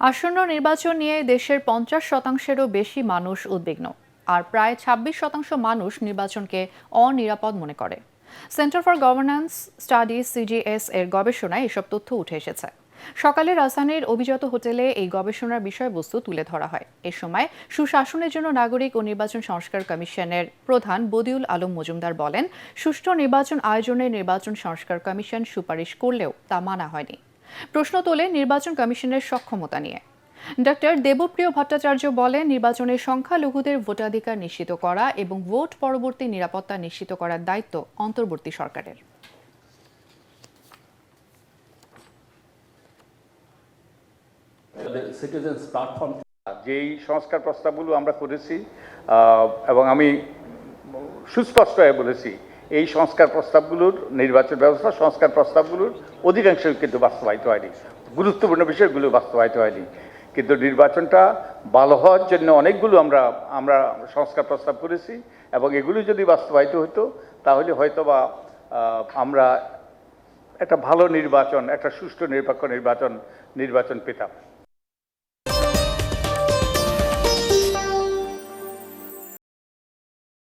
আসন্ন নির্বাচন নিয়ে দেশের 50%-এরও বেশি মানুষ উদ্বিগ্ন, আর প্রায় 26% মানুষ নির্বাচনকে অনিরাপদ মনে করে। Centre for governance studies CGS এর গবেষণায় এসব তথ্য উঠে এসেছে। সকালে রাজধানীর অভিজাত হোটেলে এই গবেষণার বিষয়বস্তু তুলে ধরা হয়। এ সময় সুশাসনের জন্য নাগরিক ও নির্বাচন সংস্কার কমিশনের প্রধান বদিউল আলম মজুমদার বলেন, সুষ্ঠু নির্বাচন আয়োজনে নির্বাচন সংস্কার কমিশন সুপারিশ করলেও তা মানা হয়নি। প্রশ্ন তোলে নির্বাচন কমিশনের সক্ষমতা নিয়ে। ডক্টর দেবপ্রিয় ভট্টাচার্য বলেন, নির্বাচনের সংখ্যালঘুদের ভোটাধিকার নিশ্চিত করা এবং ভোট পরবর্তী নিরাপত্তা নিশ্চিত করার দায়িত্ব অন্তর্বর্তী সরকারের। সিটিজেন্স প্ল্যাটফর্ম যেই সংস্কার প্রস্তাবগুলো আমরা করেছি এবং আমি সুস্পষ্ট হয়ে বলেছি, এই সংস্কার প্রস্তাবগুলোর নির্বাচন ব্যবস্থা সংস্কার প্রস্তাবগুলোর অধিকাংশ কিন্তু বাস্তবায়িত হয়নি। গুরুত্বপূর্ণ বিষয়গুলো বাস্তবায়িত হয়নি, কিন্তু নির্বাচনটা ভালো হওয়ার জন্য অনেকগুলো আমরা সংস্কার প্রস্তাব করেছি এবং এগুলো যদি বাস্তবায়িত হতো তাহলে হয়তোবা আমরা একটা ভালো নির্বাচন, একটা সুষ্ঠু নিরপেক্ষ নির্বাচন পেতাম।